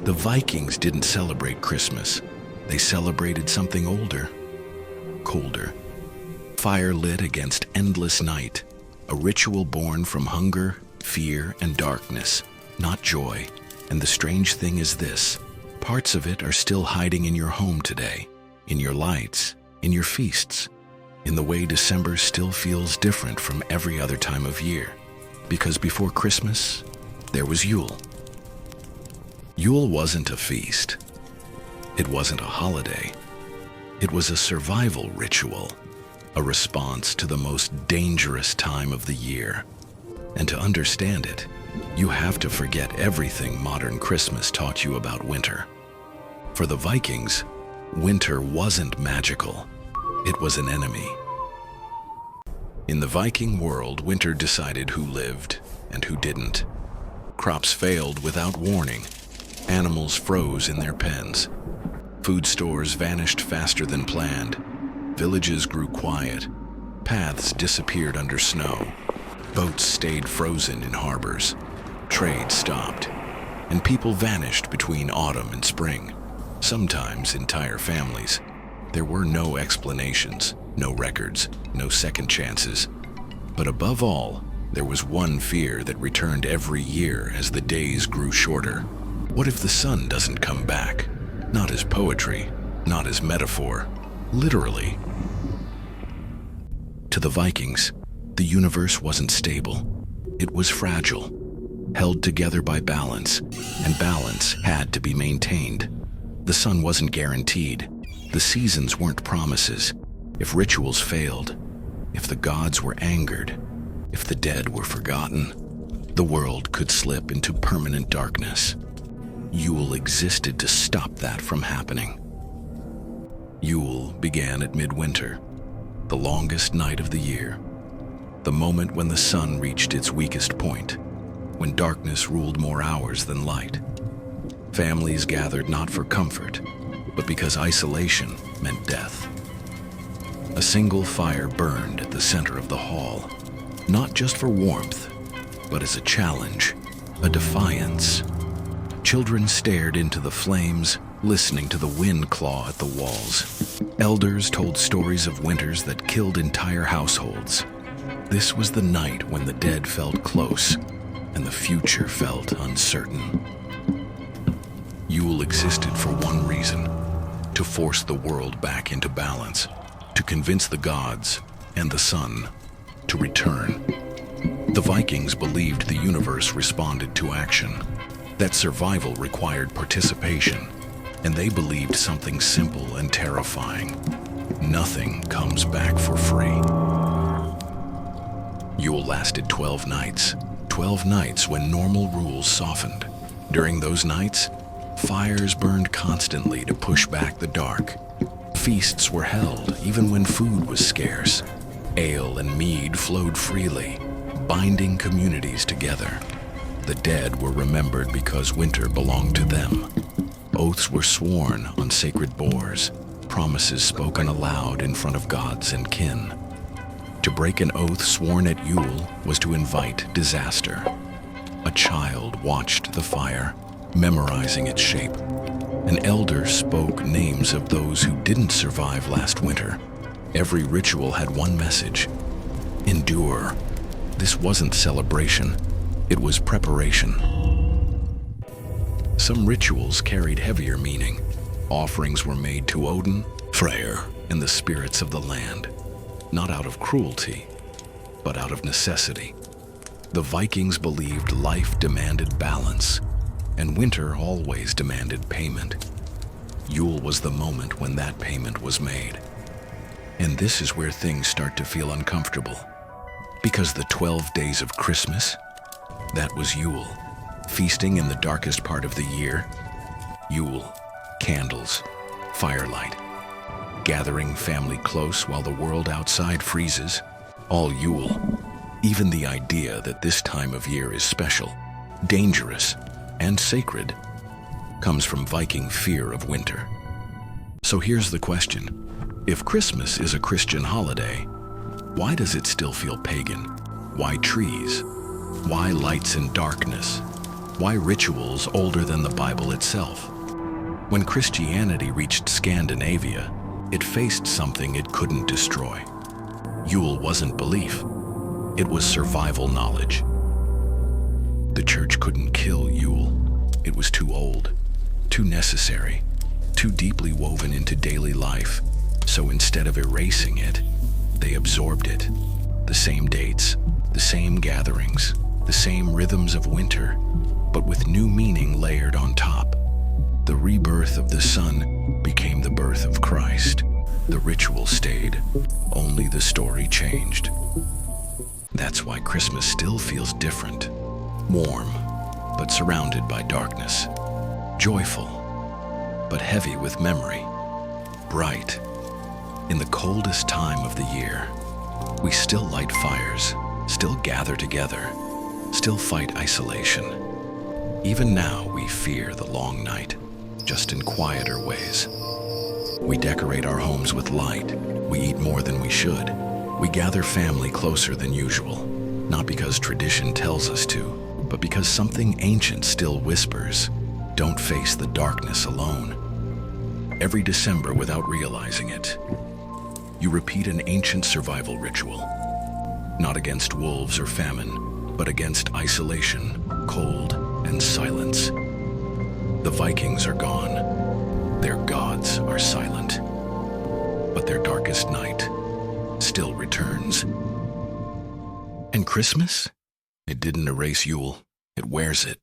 The Vikings didn't celebrate Christmas. They celebrated something older, colder. Fire lit against endless night, a ritual born from hunger, fear, and darkness, not joy. And the strange thing is this: parts of it are still hiding in your home today, in your lights, in your feasts, in the way December still feels different from every other time of year. Because before Christmas, there was Yule. Yule wasn't a feast. It wasn't a holiday. It was a survival ritual, a response to the most dangerous time of the year. And to understand it, you have to forget everything modern Christmas taught you about winter. For the Vikings, winter wasn't magical. It was an enemy. In the Viking world, winter decided who lived and who didn't. Crops failed without warning. Animals froze in their pens. Food stores vanished faster than planned. Villages grew quiet. Paths disappeared under snow. Boats stayed frozen in harbors. Trade stopped. And people vanished between autumn and spring, sometimes entire families. There were no explanations, no records, no second chances. But above all, there was one fear that returned every year as the days grew shorter. What if the sun doesn't come back? Not as poetry, not as metaphor, literally. To the Vikings, the universe wasn't stable. It was fragile, held together by balance, and balance had to be maintained. The sun wasn't guaranteed. The seasons weren't promises. If rituals failed, if the gods were angered, if the dead were forgotten, the world could slip into permanent darkness. Yule existed to stop that from happening. Yule began at midwinter, the longest night of the year, the moment when the sun reached its weakest point, when darkness ruled more hours than light. Families gathered not for comfort, but because isolation meant death. A single fire burned at the center of the hall, not just for warmth, but as a challenge, a defiance. Children stared into the flames, listening to the wind claw at the walls. Elders told stories of winters that killed entire households. This was the night when the dead felt close and the future felt uncertain. Yule existed for one reason: to force the world back into balance, to convince the gods and the sun to return. The Vikings believed the universe responded to action, that survival required participation, and they believed something simple and terrifying: nothing comes back for free. Yule lasted 12 nights. 12 nights when normal rules softened. During those nights, fires burned constantly to push back the dark. Feasts were held even when food was scarce. Ale and mead flowed freely, binding communities together. The dead were remembered because winter belonged to them. Oaths were sworn on sacred boars, promises spoken aloud in front of gods and kin. To break an oath sworn at Yule was to invite disaster. A child watched the fire, memorizing its shape. An elder spoke names of those who didn't survive last winter. Every ritual had one message: endure. This wasn't celebration, it was preparation. Some rituals carried heavier meaning. Offerings were made to Odin, Freyr, and the spirits of the land, not out of cruelty, but out of necessity. The Vikings believed life demanded balance, and winter always demanded payment. Yule was the moment when that payment was made. And this is where things start to feel uncomfortable. Because the 12 days of Christmas, that was Yule. Feasting in the darkest part of the year. Yule, candles, firelight. Gathering family close while the world outside freezes. All Yule. Even the idea that this time of year is special, dangerous, and sacred comes from Viking fear of winter. So here's the question. If Christmas is a Christian holiday, why does it still feel pagan? Why trees? Why lights in darkness? Why rituals older than the Bible itself? When Christianity reached Scandinavia, it faced something it couldn't destroy. Yule wasn't belief. It was survival knowledge. The church couldn't kill Yule. It was too old, too necessary, too deeply woven into daily life. So instead of erasing it, they absorbed it. The same dates, the same gatherings, the same rhythms of winter, but with new meaning layered on top. The rebirth of the sun became the birth of Christ. The ritual stayed, only the story changed. That's why Christmas still feels different. Warm, but surrounded by darkness. Joyful, but heavy with memory. Bright. In the coldest time of the year, we still light fires, still gather together, still fight isolation. Even now, we fear the long night, just in quieter ways. We decorate our homes with light. We eat more than we should. We gather family closer than usual, not because tradition tells us to, but because something ancient still whispers, don't face the darkness alone. Every December, without realizing it, you repeat an ancient survival ritual, not against wolves or famine, but against isolation, cold, and silence. The Vikings are gone. Their gods are silent. But their darkest night still returns. And Christmas? It didn't erase Yule. It wears it.